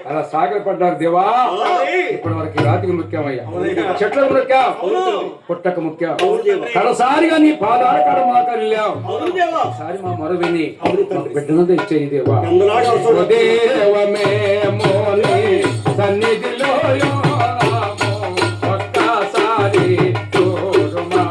అలా సాగరపడ్డారు దేవా. ఇప్పటి వరకు రాతికి ముఖ్యమయ్యా, చెట్లకు ముఖ్యం, పుట్టక ముఖ్యం. కడసారిగా నీ పాదాల కాడ మాట్లాడలేవు. ఒకసారి మా మొర విని బిడ్డనంతా ఇచ్చేయి దేవా. దేవమే మోని సన్నిధిలో ఒక్కసారి చూడుమా.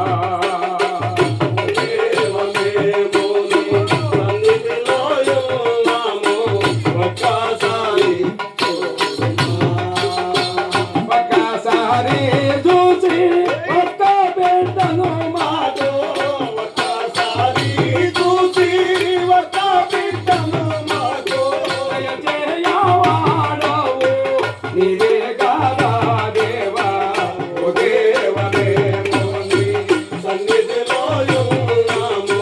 ఒక్కసారి చూసి ఒక్క బిడ్డను మాతో, ఒక్కసారి చూసి ఒక్క బిడ్డను మాతో దయచేయవాడవు నీవే కాదా దేవా. ఓ దేవమే మోని సన్నిధిలో ఉన్నాము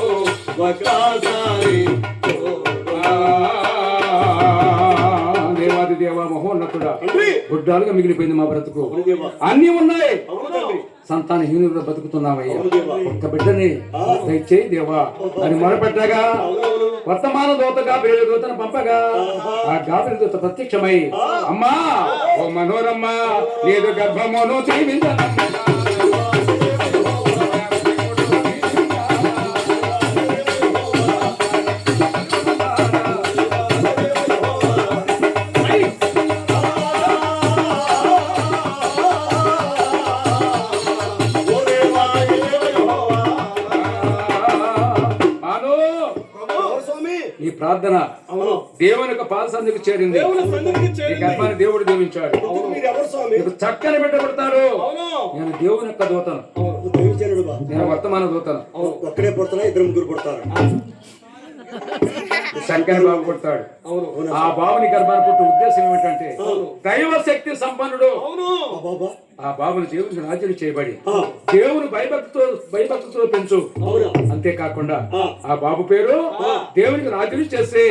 ఒక్కసారి దేవాది దేవా మహోన్నతుడా, గుడ్డాలుగా మిగిలిపోయింది మా బ్రతుకు. అన్ని ఉన్నాయి, సంతానహీనులుగా బతుకుతున్నామయ్యా. ఒక్క బిడ్డని దయచేయి దేవా అని మొరపెట్టగా వర్తమాన దూత గాబ్రియలు దూతను పంపగా ఆ గాబ్రియలు దూత ప్రత్యక్షమై, అమ్మా ఓ మనోరమ్మ లేదు గర్భమును దీవించనమ్మా. ఈ ప్రార్థన దేవుని యొక్క పాదసన్నిధికి చేరింది. ఈ గర్భాన్ని దేవుడు దీవించాడు. నీకు చక్కని బిడ్డ పుడతాడు. నేను దేవుని యొక్క దూతను, నేను వర్తమాన దూతను. ఒక్కడే పుడతారా, ఇద్దరు ముగ్గురు పుడతారు? శంకరి బాబు పుడతాడు. ఆ బాబుని గర్భాన్ని పుట్టే ఉద్దేశం ఏమిటంటే దైవ శక్తి సంపన్నుడు. ఆ బాబుని దేవునికి రాజ్యం చేయబడి దేవుని భయభక్తితో పెంచు. అంతేకాకుండా ఆ బాబు పేరు దేవునికి రాజ్యం చేసి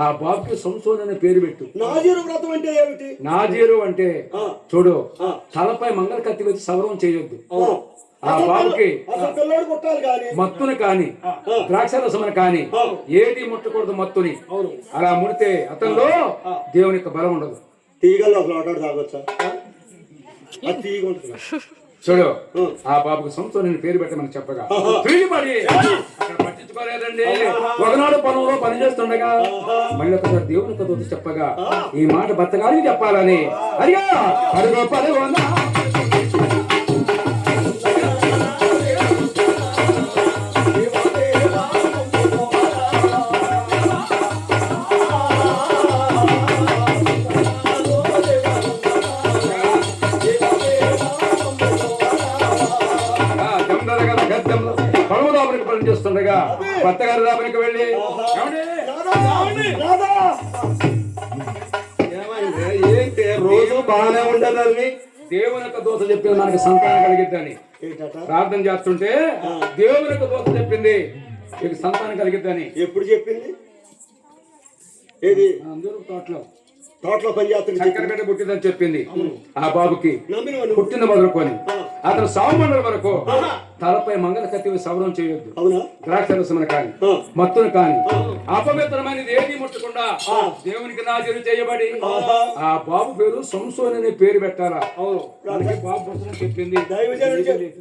ఆ బాబుకి సంసోన్ అనే పేరు పెట్టు. నాజీరు వ్రతం అంటే ఏమిటి? నాజీరు అంటే చూడు, తలపై మంగళ కత్తి వచ్చి సవరం చేయొద్దు. ఆ బాబుకి మత్తుని కాని ద్రాక్షరసమును కాని ఏది ముట్టకూడదు. మత్తుని అలా ముడితే అతనిలో దేవుని యొక్క బలం ఉండదు. తీగల్లో తాగొచ్చా? చూడు, ఆ బాబుకి సంసోను పేరు పెట్టమని చెప్పగా తిరిగిపడి అక్కడ పట్టించుకోలేదండి. ఒకనాడు పొలంలో పని చేస్తుండగా మళ్ళీ ఒకసారి దేవుని యొక్క దూత చెప్పగా ఈ మాట భర్తగారికి చెప్పాలని అయ్యా పరుగో పరుగోనా చేస్తుండగా భర్త గారి రాబడికి వెళ్ళి రోజు బాగానే ఉండదు. దేవుని యొక్క దోష చెప్పింది మనకి సంతానం కలిగిద్దని ప్రార్థన చేస్తుంటే దేవుని యొక్క దోష చెప్పింది మీకు సంతానం కలిగిద్దని. ఎప్పుడు చెప్పింది? ఏది? అందరూ తోటలో పని చేస్తుంది. చక్కెరగడ్డ పుట్టిందని చెప్పింది. ఆ బాబుకి పుట్టిన మొదలుకొని అతను సామండల వరకు తలపై మంగళ కత్తి సవరం చేయొద్దు. ద్రాక్షరసమును కాని మత్తును కాని అపవిత్రమైనది ఏది ముట్టకుండా దేవునికి నాజీరు చేయబడి ఆ బాబు పేరు సంసోన్ అనే పేరు పెట్టాలా. బాబు చెప్పింది.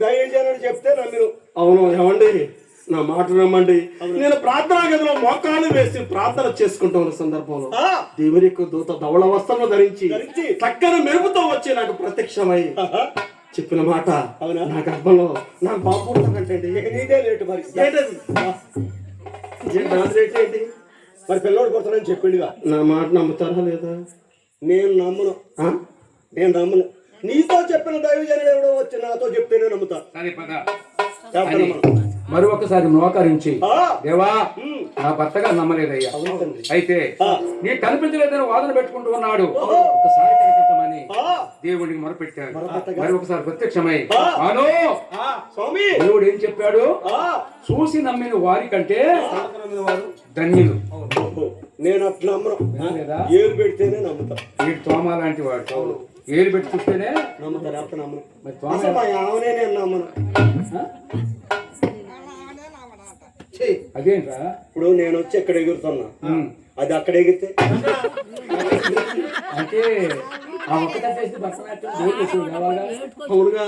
దైవజనుడు చెప్తే నమ్మిను. అవును, ఏమండి నా మాట నమ్మండి. నేను ప్రార్థనా గదిలో మోకాళ్ళు వేసి ప్రార్థన చేసుకుంటున్న సందర్భంలో దేవుని యొక్క దూత ధవళ వస్త్రము ధరించి చక్కని మెరుపుతో వచ్చి నాకు ప్రత్యక్షమై చెప్పిన మాట నా గర్భంలో నాకు బాబు పుట్టాడంటే నీదే లేటు. మరి ఏంటి మరి పిల్లవాడు పుడతానని చెప్పిండుగా. నా మాట నమ్ముతారా లేదా? నేను నమ్మను. నీతో చెప్పిన దైవజనుడు ఎవడో వచ్చి నాతో చెప్తేనే నమ్ముతా. మరి ఒకసారి మోకరించి దేవా నా భర్తగా నమ్మలేదయ్యా, అయితే నీకు కనిపించలేదని వాదన పెట్టుకుంటూ ఉన్నాడు, ఒకసారి కనిపించమని దేవుడికి మొరపెట్టాడు. మరి ఒకసారి ప్రత్యక్షమై దేవుడు ఏం చెప్పాడు? చూసి నమ్మిన వారి కంటే ధన్యులు. నేను అట్లా నమ్మను. ఏలు పెడితేనే నమ్ముతా. వీడు తోమ లాంటి వాడు. ఏలు పెట్టి చూస్తేనే నమ్ముతారు. నమ్మను. నమ్మను. అదేంట్రా? ఇప్పుడు నేను వచ్చి ఎక్కడ ఎగురుతున్నా, అది అక్కడ ఎగిరితే అంటే ఆ ఒక్క తట్టేసి భరతనాట్యం దేవుడు చేసేవాడు ఎలాగా? అవునుగా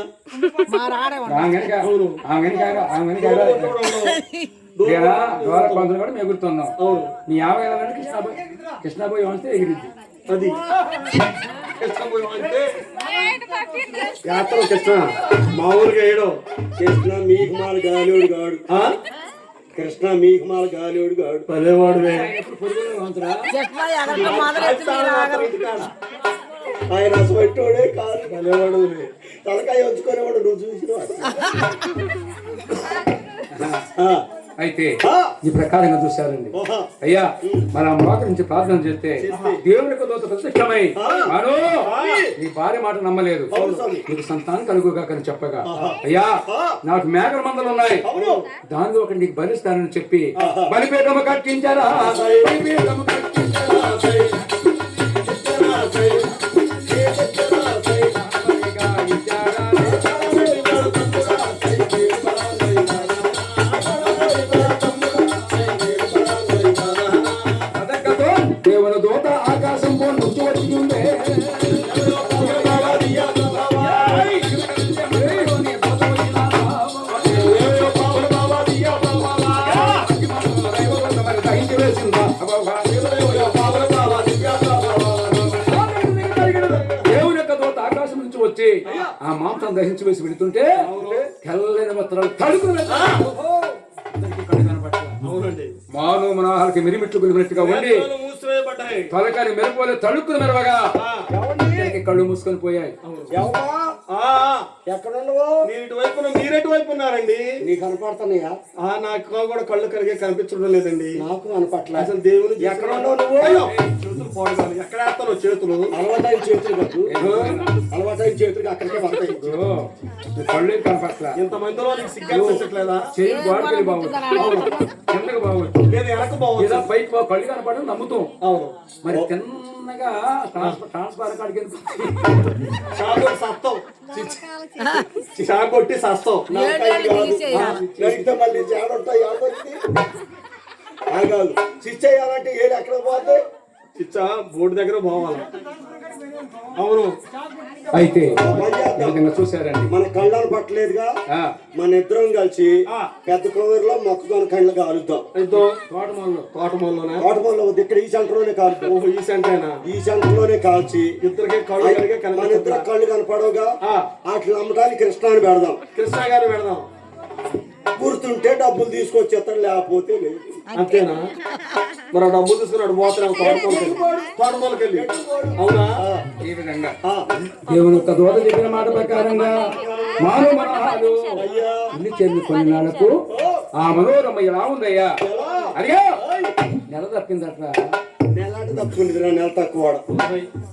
ద్వారా పంతులు కూడా ఎగురుతున్నాం. అవును మీ యాభై వెళ్ళాలంటే కృష్ణాబాయి వస్తే ఎగిరిద్ది. అది అంటే యాత్ర కృష్ణ మామూలుగా వేయడం. కృష్ణ మీకు మాల గాలివాడు గాడు. కృష్ణ మీకు మాల గాలివాడు గాడు. పదేవాడు ఎప్పుడు పొరుగులు వంతురా ఆయన అసమట్టోడే కాదు. పదేవాడు తలకాయ వచ్చుకునేవాడు నువ్వు చూసినవాడు. అయితే ఈ ప్రకారంగా చూశారండి. అయ్యా మన మోకరించి ప్రార్థన చేస్తే దేవునికి దూత ప్రత్యక్షమై అను నీ భార్య మాట నమ్మలేదు, నీకు సంతానం కలుగుగాకని చెప్పగా, అయ్యా నాకు మేకల మందలు ఉన్నాయి, దానిలో ఒకటి నీకు బలిస్తానని చెప్పి బలిపీఠము కట్టించారా. బలిపీఠము కట్టించారా దేవుని దూత ఆకాశం నుంచి వచ్చి ఉండే దేవుని యొక్క దూత ఆకాశం నుంచి వచ్చి ఆ మాంసం దహించి వేసి వెళుతుంటే తెల్లని వస్త్రాలు తడుకులు మానవ మనోహరకి మిరిమిట్లు గురిమినట్టుగా ఉండి తలకాని మెరుపులు తడుక్కుని మెరవగా కళ్ళు మూసుకొని పోయాయి. ఎక్కడున్నావు? నేను ఇటువైపు మీరెటు వైపు ఉన్నారండి. నీకు కనపడుతున్నాయా? నాకు కూడా కళ్ళు కరిగే కనిపించడం లేదండి. నాకు కనపట్ల. అసలు దేవుని ఎక్కడ ఉన్నావు నువ్వు? చేతులు పోవడాలి. ఎక్కడ వేస్తాను చేతులు? అలవాటైన చేతులు కట్టు. అలవాటైన చేతులు అక్కడికే పడతాయి. కళ్ళు కనపట్ల. ఇంతమందిలో నీకు సిగ్గించట్లేదా? చెయ్యి బాగుంటుంది, బాగుంటుంది, కిందకు బాగుంటుంది, లేదా వెనక బాగుంది, పైకి కళ్ళు కనపడడం నమ్ముతాం. అవును మరి తిన్నగా ట్రాన్స్ఫర్ కాడికి సత్తం షాక్ కొట్టి సస్తాం. నడిగితే మళ్ళీ జాడుంటాయి. కాదు స్విచ్ చేయాలంటే ఏడు ఎక్కడ పోతే చిచ్చా బోర్డు దగ్గర పోవాలి. అవును అయితే చూసారండి. మన కళ్ళను పట్టలేదుగా, మన ఇద్దరం కలిసి పెద్ద కోవూరులో మొక్కజొన్న కళ్ళు కాలుద్దాం. తోటమూలలో ఇక్కడ ఈ సెంటర్ లోనే కాలుద్దాం. ఈ సెంటర్ ఈ సెంటర్ లోనే కాల్చి ఇద్దరికి కళ్ళు మన ఇద్దరు కళ్ళు కనపడవుగా వాటిని అమ్మడానికి కృష్ణాన్ని పెడదాం. కృష్ణ గారు పెడదాం. గుర్తుంటే డబ్బులు తీసుకొచ్చేస్తాడు, లేకపోతే లేదు. అంతేనా? మరి డబ్బులు తీసుకున్నాడు పోతున్నాం తోటమూలకెళ్ళి. అవునా? ఈ విధంగా దేవుని యొక్క దూత చెప్పిన మాట ప్రకారంగా మానవ మనోహరాలు ఇల్లు చెంది కొన్ని నాళ్లకు ఆ మనోరమ్మ ఎలా ఉందయ్యా అడిగా నెల తప్పిందట్లా. నెలాంటి తప్పుకుందిరా, నెల తక్కువ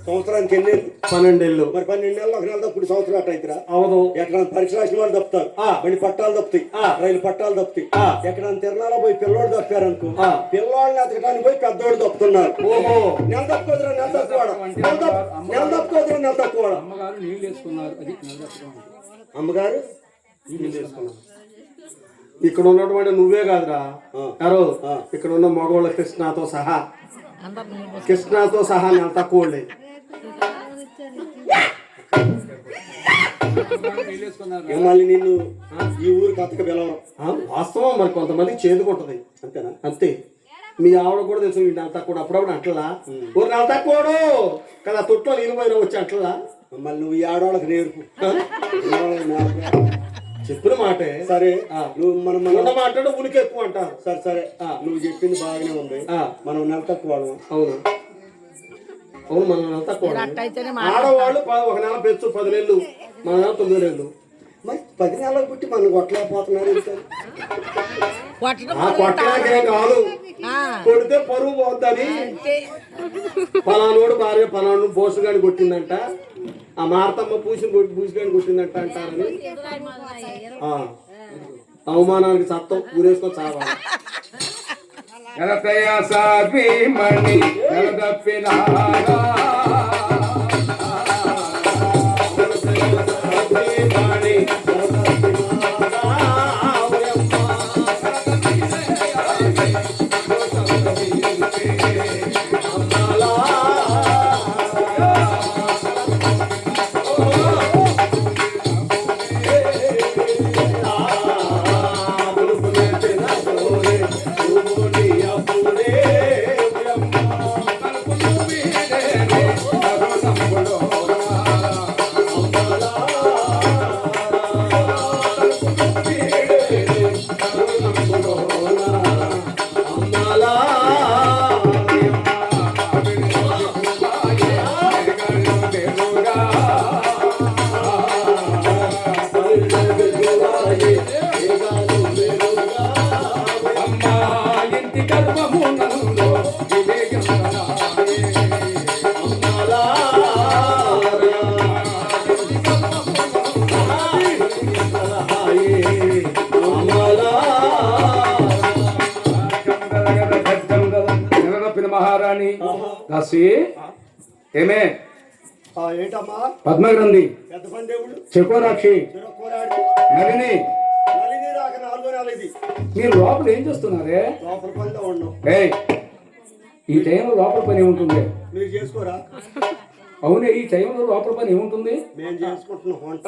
సంవత్సరానికి ఎన్ని 12 ఏళ్ళు. మరి 12 నెలలు ఒక నెల తప్పుడు సంవత్సరం అట్ట అవుతురా. అవును. ఎక్కడ పరీక్ష రాసిన వాళ్ళు తప్పుతారు, బండి పట్టాలు తప్పుతాయి, రైలు పట్టాలు తప్పుతాయి. ఎక్కడ తిరణాలో పోయి పిల్లోడు తప్పారు అనుకో, పిల్లోడిని ఎతకడానికి పోయి పెద్దోడు తప్పుతున్నారు. ఓహో నెల తప్పుకోదురా, నెల తక్కువ నెల తప్పుకోదురా, నెల తక్కువ. అమ్మగారు నీళ్ళు వేసుకున్నారు, అది అమ్మగారు నీళ్ళు వేసుకున్నారు. ఇక్కడ ఉన్నటువంటి నువ్వే కాదురా, ఎవరు ఇక్కడ ఉన్న మగవాళ్ళ కృష్ణతో సహా నెల తక్కువ. మళ్ళీ నిన్ను ఈ ఊరికి అతక పిలవడం వాస్తవం. మరి కొంతమంది చేదుకుంటది. అంతేనా? అంతే. మీ ఆవిడ కూడా తెలుసు నెల తక్కువ. అప్పుడప్పుడు అంటలా ఊరు నెల తక్కువడు కదా, తొట్లో నీళ్ళు పోయినా వచ్చి అంటలా. మళ్ళీ నువ్వు ఈ ఆడవాళ్ళకి నేర్పు. చెప్పిన మాటే సరే. నువ్వు మనం మాట్లాడు ఉనికి ఎక్కువ అంటారు. సరే సరే, నువ్వు చెప్పింది బాగానే ఉంది. మనం నెల తక్కువ. అవును అవును, మనం నెల తక్కువ. ఆడవాళ్ళు ఒక నెల పెంచు 10 నెలలు, మన నెల 9 నెలలు. మరి 10 నెలలకు పుట్టి మనం కొట్టలేకపోతున్నారు. కొట్టడానికేం కాదు, కొడితే పరువు పోద్దని. పలానోడు భార్య పలాను బోసుగాని కొట్టిందంట, ఆ మార్తమ్మ పూసిగాని కొట్టిందంట అంటారని అవమానానికి సత్తం ఊరేసుకో చావాలి. దాసి ఏమే ఏంటమ్మా పద్మగ్రంథి పెద్ద పని దేవుడు చకోరాక్షి చిరకోరాడు నలిని నలిని దాకా 4 నెలలు ఇది మీరు లోపల ఏం చేస్తున్నారే? లోపల పనిలో ఉన్నాం. ఏయ్ ఈ టైంలో లోపల పని ఏముంటుంది? మీరు చేసుకోరా? అవునే, ఈ టైంలో లోపల పని ఏముంటుంది? మేము చేసుకుంటున్నాం వంట.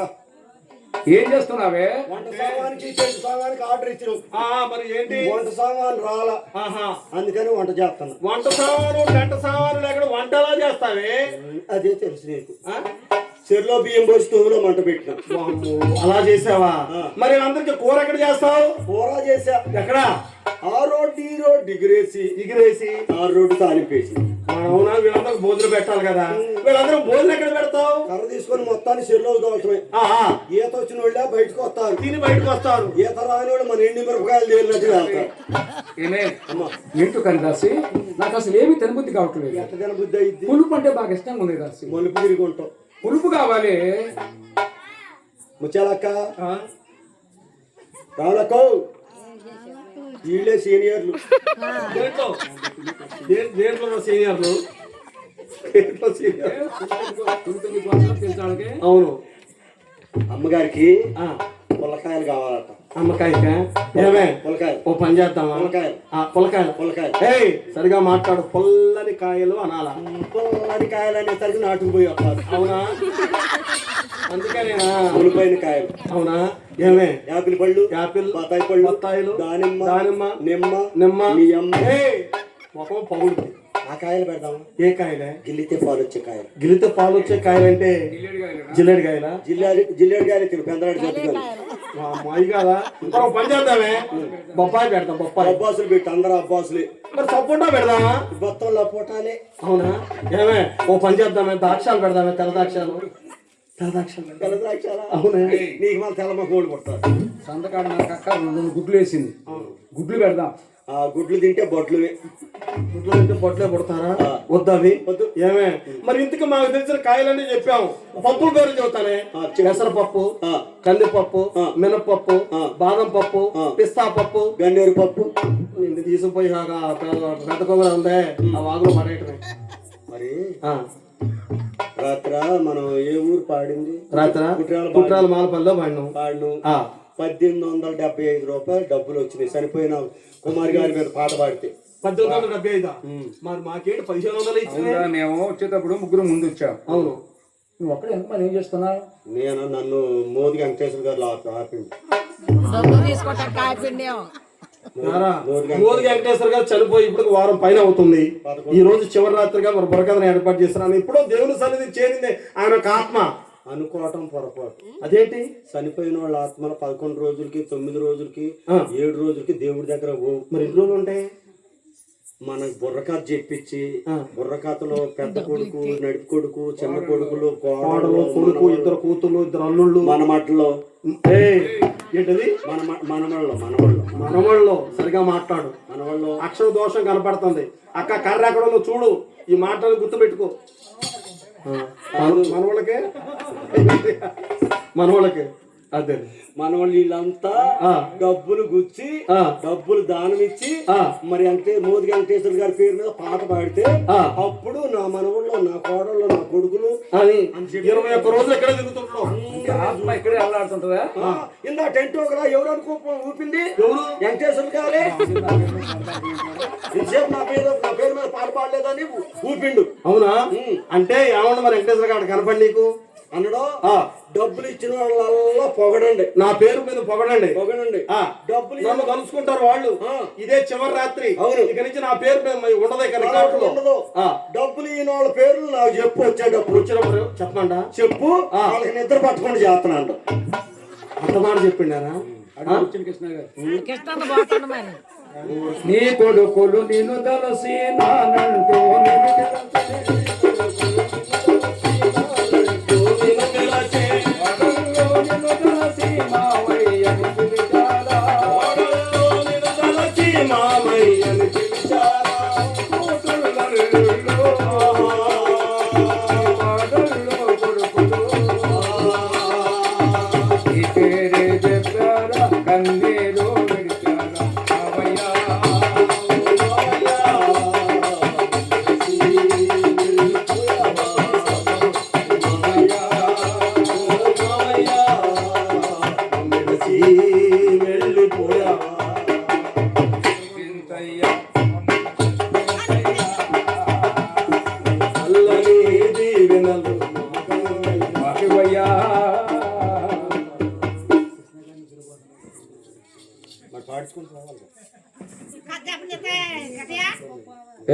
ఏం చేస్తున్నావే? వంట సామానికి చెట్టు సామానికి ఆర్డర్ ఇచ్చినాం. మరి ఏంటి? వంట సామాన్ రాలా, అందుకని వంట చేస్తాను. వంట సామాను గంట సామాను లేకుండా వంట ఎలా చేస్తావే? అదే తెలుసు నీకు. చెరులో బియ్యం పోసి తూములో మంట పెట్టినాం. అలా చేసావా? మరి అందరికి కూర ఎక్కడ చేస్తావు? కూర చేసా. ఎక్కడ? ఆ రోడ్డు ఈ రోడ్డు ఎగిరేసి ఆ రోడ్డు తాలింపేసి. అవునా, వీళ్ళందరూ భోజనం పెట్టాలి కదా. వీళ్ళందరూ భోజనం ఎక్కడ పెడతావు? కర్ర తీసుకొని మొత్తాన్ని చెరులో దోటమే. ఈత వచ్చిన వాళ్ళ బయటకు వస్తారు, తిని బయటకు వస్తారు. ఈత రాని వాళ్ళు మన ఎండి మిరపకాయలు తేలినట్టు వెళ్తారు. ఏమే ఏంటో కానీ దాసి, నాకు అసలు ఏమి తినబుద్ధి కావట్లేదు. ఎట్ట తినబుద్ధి అయింది? పులుపు అంటే బాగా ఇష్టంగా ఉంది దాసి. మలుపు తిరిగి ఉంటాం. పులుపు కావాలి. ముచ్చాలక్క రావులక్క వీళ్ళే సీనియర్లు. దేంట్లో సీనియర్లు? అవును. అమ్మగారికి పుల్లకాయలు కావాలట. అమ్మకాయక ఏమే పుల్లకాయలు. ఓ పని చేద్దామా? పుల్లకాయలు. ఏయ్ సరిగా మాట్లాడు. పుల్లని కాయలు అనాలా? పుల్లని కాయలు అనేసరికి నాటుకుపోయి వస్తారు. అవునా? అందుకనేనా పులిపోయిన కాయలు? అవునా? ఏమే యాపిల్ పళ్ళు, బత్తాయి పళ్ళు, బత్తాయిలు, దానిమ్మ, నిమ్మ. మీ అమ్మ మొఖం పగులుతుంది. ఆ కాయలు పెడదాము. ఏ కాయలే? గిల్లితే పాలు వచ్చే కాయలు. గిలితే పాలు వచ్చే కాయలంటే జిల్లేడు కాయలా? జిల్లేడు కాయలు తిరుగు పెందరాడు చెట్టుకాయలు. మాయి కాదా? పని చేద్దామే, బొప్పాయి పెడతాం. బొప్పాయి అబ్బాసులు పెట్టి అందరూ అబ్బాసులే. మరి సపోటా పెడదామా? బొత్తంలో పోటాలే. అవునా? ఏమే ఓ పని చేద్దామే, ద్రాక్షాలు పెడదామే. తెల్ల ద్రాక్షాలు. అవునా? నీకు మన తెల్లమ్మ కోడి పుడతారు. సంతకాడ నాకు అక్క 2 గుడ్లు వేసింది. గుడ్లు పెడదాం. ఆ గుడ్లు తింటే బొడ్లువే. గుడ్లు తింటే బొడ్లే పుడతారా? వద్దావి. ఏమే మరి ఇంతకు మాకు తెలిసిన కాయలన్నీ చెప్పాము. పప్పుల పేరు చెబుతానే. పెసరపప్పు, కందిపప్పు, మినపప్పు, బాదం పప్పు, పిస్తా పప్పు, గన్నేరు పప్పు. తీసుకుపోయి పెద్ద కొబ్బరి ఉందే ఆ వాగులో పడేయటమే. మరి రాత్ర మనం ఏ ఊరు పాడింది? రాత్ర కుట్రాల మాలపల్లిలో పాడిను. 1875 రూపాయలు డబ్బులు వచ్చినాయి చనిపోయిన కుమార్ గారి మీద పాట పాడితే. 1875. మరి మాకేంటి 1500 ఇచ్చిందా? మేము వచ్చేటప్పుడు 3 ముందు వచ్చాం. అవును. నువ్వు ఒక్కడే ఎంత పని ఏం చేస్తున్నావు? నన్ను మోదీ వెంకటేశ్వర గారు ఆపింది. మోదీ వెంకటేశ్వర గారు చనిపోయి ఇప్పుడు వారం పైన అవుతుంది. ఈ రోజు చివరి రాత్రిగా మరి బుర్రకథను ఏర్పాటు చేస్తున్నాను. ఇప్పుడు దేవుని సన్నిధి చేరింది ఆయన ఒక ఆత్మ అనుకోవటం పొరపాటు. అదేంటి? చనిపోయిన వాళ్ళ ఆత్మలు 11 రోజులకి 9 రోజులకి 7 రోజులకి దేవుడి దగ్గర మరి ఎన్ని రోజులు ఉంటాయి? మనకు బుర్రకథ చెప్పించి బుర్రకథలో పెద్ద కొడుకు, నడిపి కొడుకు, చిన్న కొడుకులు, కోడలు, కొడుకు, 2 కూతుళ్ళు, 2 అల్లుళ్ళు, మనమట్లో ఏంటది? మనవాళ్ళు సరిగా మాట్లాడు. మనవాళ్ళు అక్షర దోషం కనపడుతుంది. అక్క కర్ర ఎక్కడో చూడు. ఈ మాటలు గుర్తు పెట్టుకో. మనవాళ్ళకే అదే మనవాళ్ళు వీళ్ళంతా డబ్బులు గుచ్చి డబ్బులు దానం ఇచ్చి మరి అంటే మోదీ వెంకటేశ్వర గారి పేరు మీద పాట పాడితే అప్పుడు నా మనవాళ్ళు, నా కోడళ్ళు, నా కొడుకులు అని 21 రోజులు ఎక్కడ తిరుగుతుంటాం. ఇక్కడే అల్లాడుతుంటదా? ఇందా టెంట్ ఒకలా ఎవరు ఊపింది? ఎవరు? వెంకటేశ్వర గారే. ఇంతసేపు నా పేరు మీద పాట పాడలేదని ఊపిండు. అవునా? అంటే ఏమన్నా మరి వెంకటేశ్వర గారు కనపడి నీకు అన్నాడు. డబ్బులు ఇచ్చిన వాళ్ళ పొగడండి, నా పేరు మీద పొగడండి. డబ్బులు నన్ను కలుసుకుంటారు వాళ్ళు. ఇదే చివరి రాత్రి. అవును. ఇక నుంచి నా పేరు మీద ఉండదు. ఉండదు. డబ్బులు ఈయన వాళ్ళ పేర్లు నాకు చెప్పు. వచ్చేటప్పుడు వచ్చినప్పుడు చెప్పమంటా? చెప్పు. వాళ్ళకి నిద్ర పట్టుకొని చేస్తున్నాడు. అంత మాట చెప్పిండారా? నీ కొడుకులు నిన్ను తలసి నానంటూ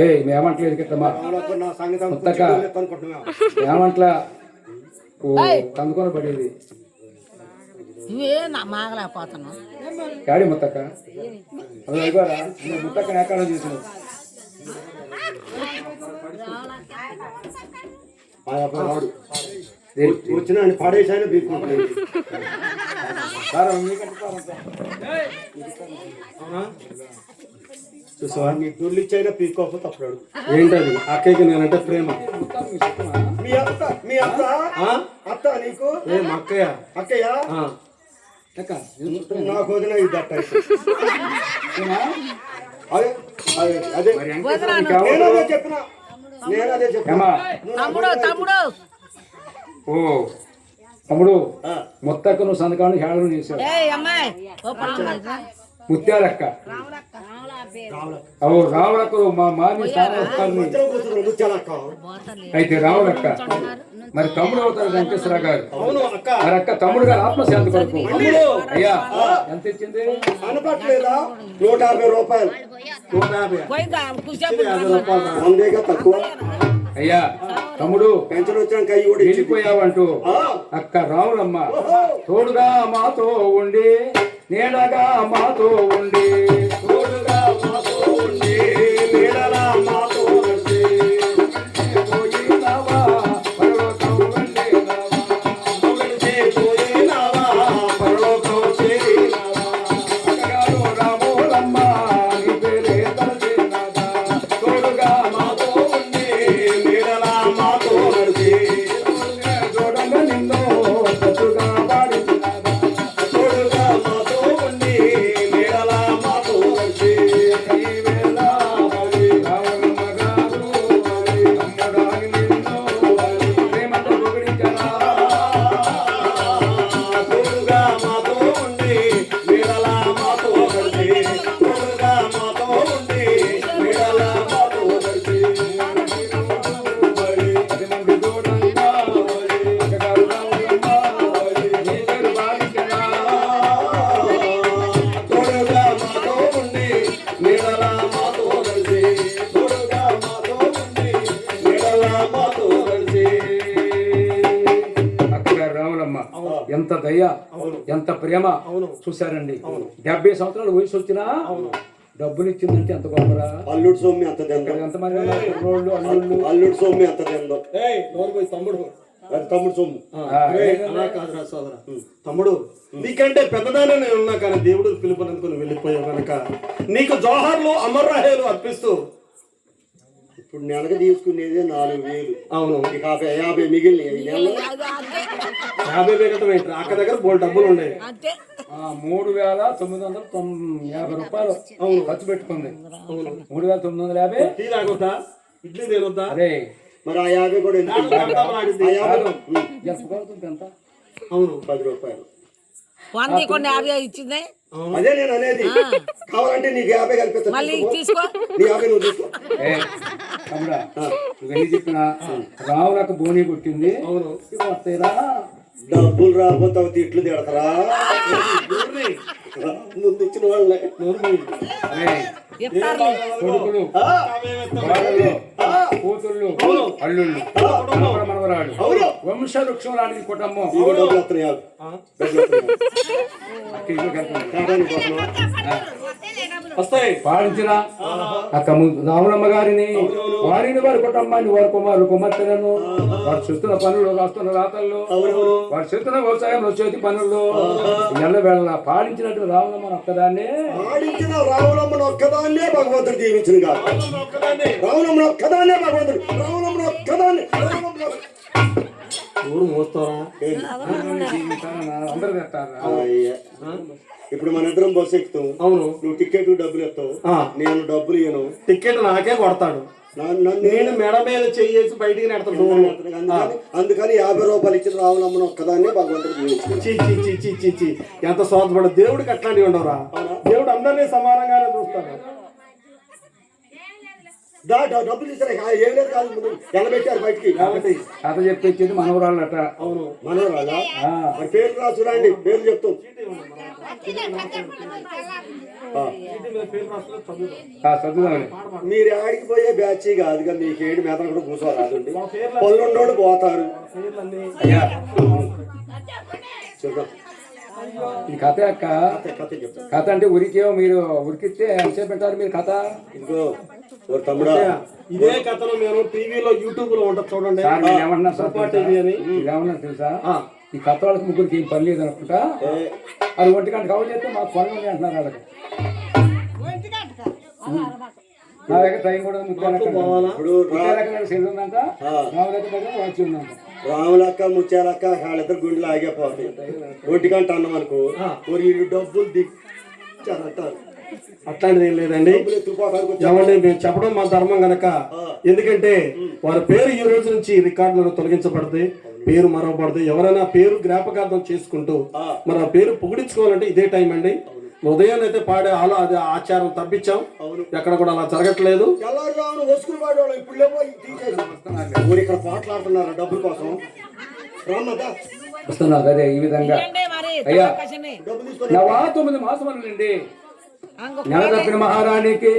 ఏయ్ మేమంటలేదు కదమ్మా నా సంగతి అంతా ముత్తక. కూర్చోలేదు అనుకుంటున్నావా? మేమంట్లా ఓ కందుకొని పడేది నువ్వే నా మాగలేకపోతున్నావు. గాడి ముత్తక్క అది అయిపోరా ముత్తక్క ఎక్కడ చేసిన ఆ అబ్బాయి రాడు. వచ్చిన ఆయన పడేసాయని బీక్కుంటాడు. చూసావా నీ దుల్లు ఇచ్చైనా పీక్కోకపోతే అప్పుడు ఏంటది అక్కయ్యకి నేనంటే ప్రేమ. మీ అత్త ఆ? అత్త నీకు ఏ మా అక్కయ్య? అక్కయ్య ఆ. నాకు వదిన ఇది అట్ట అదే అదే అదే నేనదే చెప్పిన ఏమా తమ్ముడు తమ్ముడు ఓ తమ్ముడు ముత్తక్క నువ్వు సంతకాన్ని హేళన చేశావు ఏ అమ్మాయి ఓ పక్కన ముత్యాలక్క ఓ రావులక్క మా మామి స్థానం అయితే రావులక్క మరి తమ్ముడు అవుతారు వెంకటేశ్వరరావు గారు అవును అక్క. మరి అక్క తమ్ముడు గారు ఆత్మశాంతి కొరకు అయ్యా ఎంత ఇచ్చింది అనపట్లేదా 150 రూపాయలు 150. పోయి కూర్చోబెట్టు. 50 రూపాయలు. వందేగా తక్కువ అయ్యా తమ్ముడు పెన్షన్ వచ్చిన కై కూడా ఇచ్చి వెళ్ళిపోయావంటూ అక్క రావులమ్మ తోడుగా మాతో ఉండి నీడగా మాతో ఉండి తోడుగా మాతో ఉండి నీడగా మాతో ఉండి పోయినావా పరలోకం వెళ్ళినావా పోయినావా పరలోకం చేరినావా అక్కగారు రాములమ్మ నీ పేరే తలచేనాదా తోడుగా మాతో ఉండి నీడలా మాతో నడిచి చూడంగా నిన్ను తప్పుగా పాడించినాదా తోడుగా మాతో ఉండి నీడలా మాతో నడిచి ఈ వేళ మరి రావణమ్మ గారు మరి తమ్ముడాని నిన్ను ప్రేమతో పొగిడించరా తోడుగా మాతో ఉండి నీడలా మాతో నడిచి తోడుగా మాతో ఉండి నీడలా మాతో నడిచి ఎంత దయ ఎంత ప్రేమ చూసారండి 70 సంవత్సరాలు వయసు వచ్చినా డబ్బులు ఇచ్చిందంటే ఎంత గొప్పరా అల్లుడు సొమ్మి అంత తిందో ఎంతమంది ఉన్నారు? కుర్రోళ్ళు, అల్లుళ్ళు. అల్లుడు సొమ్మి అంత తిందో ఏయ్ నోరు పోయి తమ్ముడు. అది తమ్ముడు సొమ్ము ఏయ్, అలా కాదురా సోదరా. తమ్ముడు నీకంటే పెద్దదానే నేను ఉన్నా కానీ దేవుడు పిలుపునందుకు వెళ్ళిపోయావు కనుక నీకు జోహార్లు అమర్రాహేలు అర్పిస్తూ ఇప్పుడు నెలకు తీసుకునేది 4000. అవును ఇక 50 మిగిలినాయి ఈ నెలలో. అది అంతే 50 వేగటం ఏంటి అక్క దగ్గర బోల్ డబ్బులు ఉన్నాయి. అంతే 3,950 రూపాయలు ఖర్చు పెట్టుకుంది. 3,950. టీ తాగొద్దా ఇడ్లీ తినొద్దా? అదే మరి ఆ 50 కూడా ఎందుకు? ఆ 50 ఎంత పడుతుంది ఎంత? అవును 10 రూపాయలు. 100 కొన్ని 50 ఇచ్చింది. అదే నేను అనేది. కావాలంటే నీకు 50 కల్పిస్తా. మళ్ళీ తీసుకో. నీ 50 నువ్వు తీసుకో. ఏ తమ్ముడా నువ్వు చెప్పిన రావులకు బోని కొట్టింది. అవును వస్తేరా డబ్బులు రాకపోతే అవి తిట్లు తిడతారా? ముందు ఇచ్చిన వాళ్ళే. అరే ఇస్తారులే. కొడుకులు కోడళ్ళు, కూతుళ్ళు అల్లుళ్ళు మనవడు, మనవరాలు వంశ వృక్షం లాంటి కుటుంబం ఇవి డబ్బులు వస్తున్నాయి ఆగు. డబ్బులు వస్తున్నాయి. ఇల్లు కలుపుకుంది. కాదని పోతున్నావా? వస్తాయి. పాలించిన అక్క రాములమ్మ గారిని వారిని వారి కుటుంబాన్ని వారి కుమారులు కుమార్తెలను వారు చూస్తున్న పనులు రాస్తున్న రాతల్లో వారు చేస్తున్న వ్యవసాయంలో చేతి పనుల్లో ఎల్ల వేళ పాలించినట్టు రాములమ్మ ఒక్కదాన్నే ఆడించిన రావులమ్మను ఒక్కదాన్నే భగవంతుడు దీవించిన కాదు. రావులమ్మను ఒక్కదాన్నే భగవంతుడు రావులమ్మను ఒక్కదాన్నే ఊరు మోస్తారా? అందరూ తెస్తారు. అయ్యా. ఇప్పుడు మన ఇద్దరం బస్సు ఎక్కుతాం. అవును నువ్వు టికెట్ డబ్బులు ఎత్తావు, నేను డబ్బులు ఇయ్యను. టికెట్ నాకే కొడతాడు. నేను మెడ మీద చెయ్యేసి బయటికి నెడతాడు. అందుకని 50 రూపాయలు ఇచ్చిన రావులమ్మను ఒక్కదాన్నే భగవంతుడు దీవించిన. చీ చీ చీ చీ చీ చీ ఎంత స్వార్థపడ దేవుడికి అట్లాంటివి ఉండవురా. దేవుడు అందరినీ సమానంగానే చూస్తాడు. డబ్బులు ఇస్తారా ఏం లేదు కాదు ముందు ఎండబెట్టారు బయటికి కథ చెప్పేది మనవరాళ్ళట. అవును మనోరాళ్ళ మరి పేరు రా చూడండి పేరు చెప్తాం చదువుదామని. మీరు ఆడికి పోయే బ్యాచ్ కాదుగా మీకేడు మేతలు కూడా కూర్చోరాదండి పళ్ళుండోడు పోతారు అయ్యా చూద్దాం ఈ కథ అక్క. కథ చెప్తాం కథ అంటే ఉరికే మీరు ఉరికిస్తే ఎంతసేపు పెట్టారు మీరు కథ? ఇదిగో ఓ తమ్ముడా ఇదే కథను మేము టీవీలో యూట్యూబ్ లో ఉంటుంది చూడండి. సార్ నేను ఏమన్నా సార్ టీవీ అని ఏమన్నా తెలుసా? ఈ కథ వాళ్ళకి ముగ్గురికి ఏం పని లేదు అనుకుంటా. అది 1 గంట కవర్ చేస్తే మాకు పని ఉంది అంటున్నారు వాళ్ళకి. నా దగ్గర టైం కూడా సెల్ ఉందంట, నా దగ్గర వాచ్ ఉందంట. రాములక్క ముత్యాలక్క వాళ్ళిద్దరు గుండెలు ఆగిపోతాయి 1 గంట అన్నం అనుకో వీళ్ళు డబ్బులు దిచ్చారంటారు అట్లాంటిది ఏం లేదండి. ఏమండి మేము చెప్పడం మా ధర్మం గనక, ఎందుకంటే వారి పేరు ఈ రోజు నుంచి రికార్డులలో తొలగించబడతాయి, పేరు మరవబడతాయి. ఎవరైనా పేరు జ్ఞాపకార్థం చేసుకుంటూ మన పేరు పొగిడించుకోవాలంటే ఇదే టైం అండి. ఉదయం అయితే పాడే అది ఆచారం తప్పించాం, ఎక్కడ కూడా అలా జరగట్లేదు. ఇప్పుడు ఇక్కడ పోట్లాడుతున్నారు డబ్బుల కోసం వస్తున్నారు అదే ఈ విధంగా. అయ్యా నవా 9 మాసములండి నెల తప్పిన మహారాణికి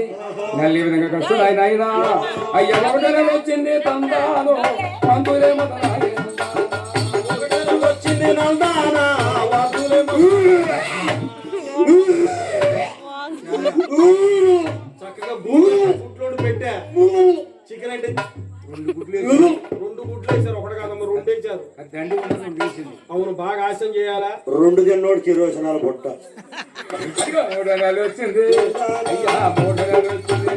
నెల ఈ విధంగా కష్టం ఆయన. అయ్యా ఒకటే వచ్చింది తందాను పంతులేమో వచ్చింది నందానా చక్కగా గుడ్లోడు పెట్టా. చికెన్ అంటే 2 గుడ్లు వేసారు, ఒకటి కాదమ్మా 2 వేసారు. దండి ఉండేసింది. అవును బాగా ఆశం చేయాలా. 2 తిన్నోడికి 20 జనాలు పొట్ట 3 నెలలు వచ్చింది. అయ్యా 3 నెలలు వచ్చింది.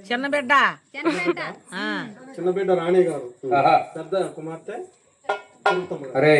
చిన్న బిడ్డ చిన్న బిడ్డ రాణి గారు, పెద్ద కుమార్తె అరే